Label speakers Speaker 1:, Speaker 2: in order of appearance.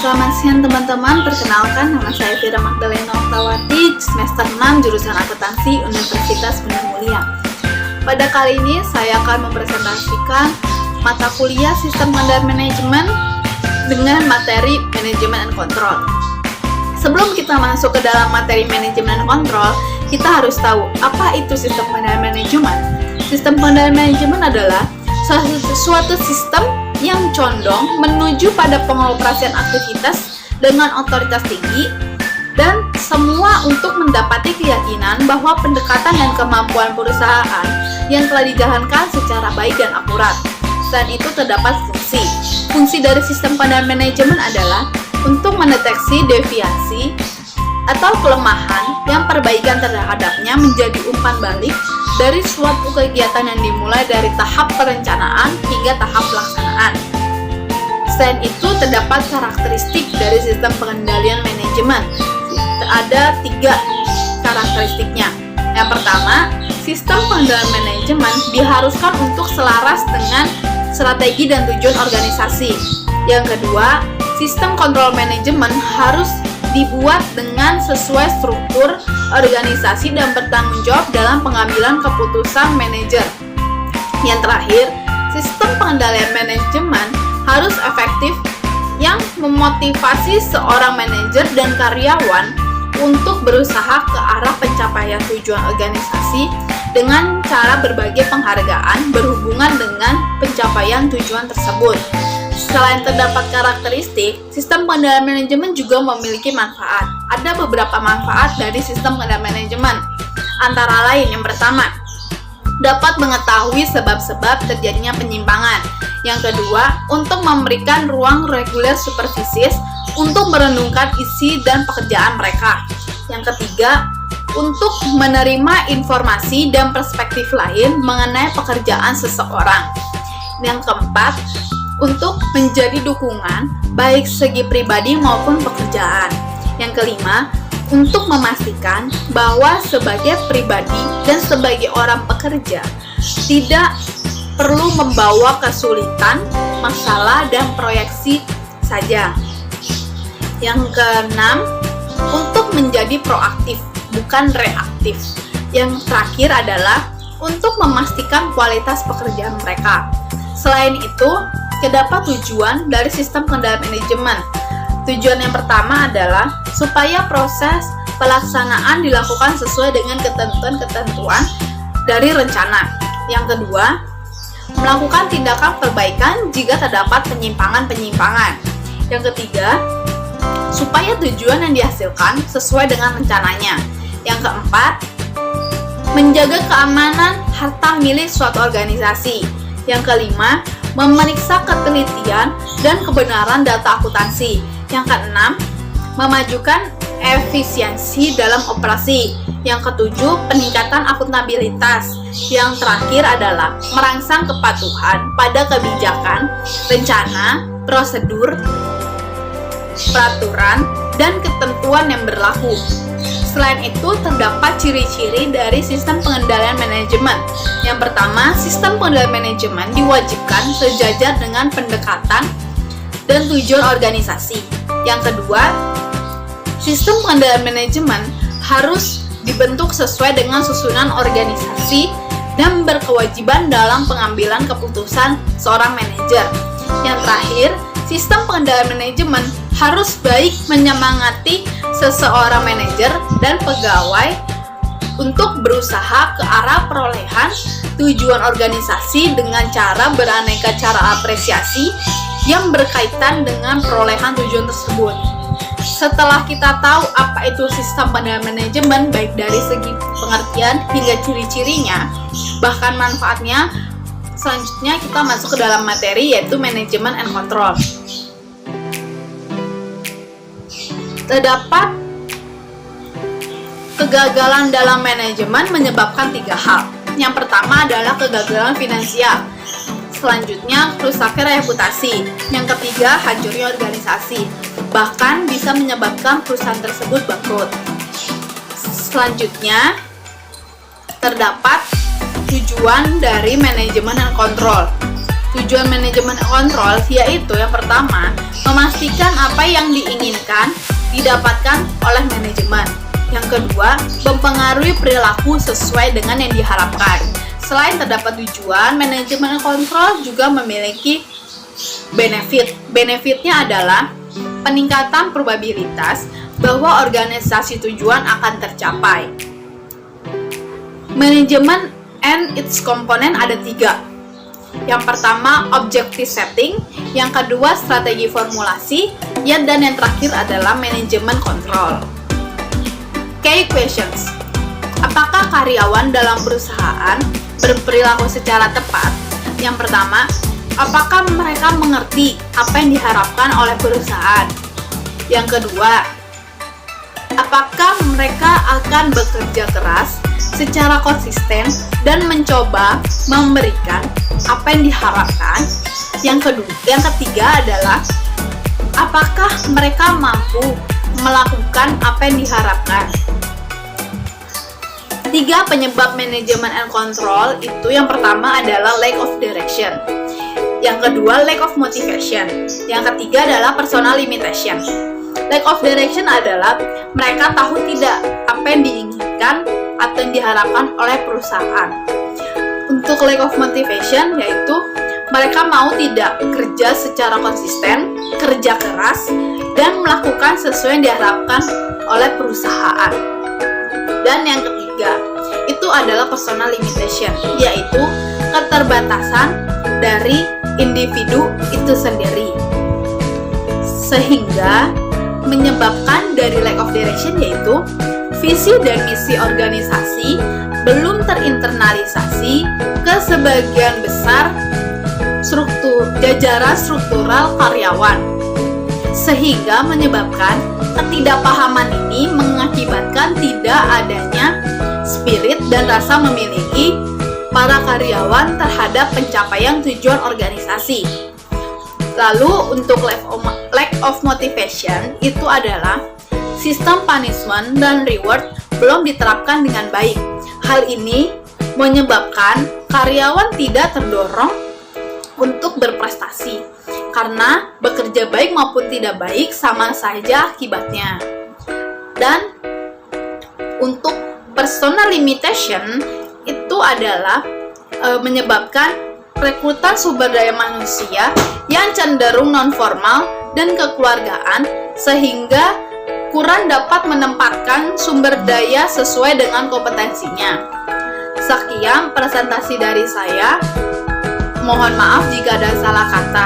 Speaker 1: Selamat siang teman-teman, perkenalkan nama saya Fira Magdalena Oktawati, semester 6 jurusan akuntansi Universitas Bunda Mulia. Pada kali ini saya akan mempresentasikan mata kuliah Sistem Pengendalian Manajemen dengan materi Manajemen and Control. Sebelum kita masuk ke dalam materi Manajemen and Control, kita harus tahu apa itu Sistem Pengendalian Manajemen. Sistem Pengendalian Manajemen adalah suatu sistem yang condong menuju pada pengoperasian aktivitas dengan otoritas tinggi dan semua untuk mendapati keyakinan bahwa pendekatan dan kemampuan perusahaan yang telah dijalankan secara baik dan akurat. Selain itu terdapat fungsi. Fungsi dari sistem pengendalian manajemen adalah untuk mendeteksi deviasi atau kelemahan yang perbaikan terhadapnya menjadi umpan balik dari suatu kegiatan yang dimulai dari tahap perencanaan hingga tahap pelaksanaan. Selain itu, terdapat karakteristik dari sistem pengendalian manajemen. Ada 3 karakteristiknya. Yang pertama, sistem pengendalian manajemen diharuskan untuk selaras dengan strategi dan tujuan organisasi. Yang kedua, sistem kontrol manajemen harus dibuat dengan sesuai struktur organisasi dan bertanggung jawab dalam pengambilan keputusan manajer. Yang terakhir, sistem pengendalian manajemen harus efektif yang memotivasi seorang manajer dan karyawan untuk berusaha ke arah pencapaian tujuan organisasi dengan cara berbagai penghargaan berhubungan dengan pencapaian tujuan tersebut. Selain terdapat karakteristik, sistem pengendalian manajemen juga memiliki manfaat. Ada beberapa manfaat dari sistem pengendalian manajemen. Antara lain, yang pertama, dapat mengetahui sebab-sebab terjadinya penyimpangan. Yang kedua, untuk memberikan ruang reguler supervisis untuk merenungkan isi dan pekerjaan mereka. Yang ketiga, untuk menerima informasi dan perspektif lain mengenai pekerjaan seseorang. Yang keempat, untuk menjadi dukungan baik segi pribadi maupun pekerjaan. Yang kelima, untuk memastikan bahwa sebagai pribadi dan sebagai orang pekerja tidak perlu membawa kesulitan, masalah, dan proyeksi saja. Yang keenam, untuk menjadi proaktif, bukan reaktif. Yang terakhir adalah untuk memastikan kualitas pekerjaan mereka. Selain itu, terdapat tujuan dari sistem pengendalian manajemen. Tujuan yang pertama adalah supaya proses pelaksanaan dilakukan sesuai dengan ketentuan-ketentuan dari rencana. Yang kedua, melakukan tindakan perbaikan jika terdapat penyimpangan-penyimpangan. Yang ketiga, supaya tujuan yang dihasilkan sesuai dengan rencananya. Yang keempat, menjaga keamanan harta milik suatu organisasi. Yang kelima, memeriksa ketelitian dan kebenaran data akuntansi. Yang keenam, memajukan efisiensi dalam operasi. Yang ketujuh, peningkatan akuntabilitas. Yang terakhir adalah merangsang kepatuhan pada kebijakan, rencana, prosedur, peraturan, dan ketentuan yang berlaku. Selain itu, terdapat ciri-ciri dari sistem pengendalian manajemen. Yang pertama, sistem pengendalian manajemen diwajibkan sejajar dengan pendekatan dan tujuan organisasi. Yang kedua, sistem pengendalian manajemen harus dibentuk sesuai dengan susunan organisasi dan berkewajiban dalam pengambilan keputusan seorang manajer. Yang terakhir, sistem pengendalian manajemen harus baik menyemangati seseorang manajer dan pegawai untuk berusaha ke arah perolehan tujuan organisasi dengan cara beraneka cara apresiasi yang berkaitan dengan perolehan tujuan tersebut. Setelah kita tahu apa itu sistem pengendalian manajemen baik dari segi pengertian hingga ciri-cirinya, bahkan manfaatnya, selanjutnya kita masuk ke dalam materi yaitu Manajemen and Control. Terdapat kegagalan dalam manajemen menyebabkan 3 hal. Yang pertama adalah kegagalan finansial. Selanjutnya, rusaknya reputasi. Yang ketiga, hancurnya organisasi. Bahkan bisa menyebabkan perusahaan tersebut bangkrut. Selanjutnya, terdapat tujuan dari manajemen dan kontrol. tujuan manajemen kontrol yaitu yang pertama, memastikan apa yang diinginkan didapatkan oleh manajemen. Yang kedua, mempengaruhi perilaku sesuai dengan yang diharapkan. Selain terdapat tujuan, manajemen kontrol juga memiliki benefit. Benefitnya adalah peningkatan probabilitas bahwa organisasi tujuan akan tercapai. Manajemen and its component ada 3. Yang pertama, objective setting. Yang kedua, strategi formulasi. Dan yang terakhir adalah manajemen kontrol. Key questions. Apakah karyawan dalam perusahaan berperilaku secara tepat? Yang pertama, apakah mereka mengerti apa yang diharapkan oleh perusahaan? Yang kedua, apakah mereka akan bekerja keras secara konsisten dan mencoba memberikan apa yang diharapkan? Yang ketiga adalah apakah mereka mampu melakukan apa yang diharapkan? 3 penyebab manajemen and control itu, yang pertama adalah lack of direction. Yang kedua, lack of motivation. Yang ketiga adalah personal limitation. Lack of direction adalah mereka tahu tidak apa yang diinginkan atau yang diharapkan oleh perusahaan. Untuk lack of motivation yaitu mereka mau tidak kerja secara konsisten, kerja keras, dan melakukan sesuai yang diharapkan oleh perusahaan. Dan yang ketiga, itu adalah personal limitation, yaitu keterbatasan dari individu itu sendiri. Sehingga menyebabkan dari lack of direction yaitu visi dan misi organisasi belum terinternalisasi ke sebagian besar jajaran struktural karyawan, sehingga menyebabkan ketidakpahaman ini mengakibatkan tidak adanya spirit dan rasa memiliki para karyawan terhadap pencapaian tujuan organisasi. Lalu untuk lack of motivation itu adalah sistem punishment dan reward belum diterapkan dengan baik. Hal ini menyebabkan karyawan tidak terdorong untuk berprestasi, karena bekerja baik maupun tidak baik sama saja akibatnya. Dan untuk personal limitation itu adalah menyebabkan rekrutan sumber daya manusia yang cenderung non-formal dan kekeluargaan, sehingga kurang dapat menempatkan sumber daya sesuai dengan kompetensinya. Sekian presentasi dari saya. Mohon maaf jika ada salah kata.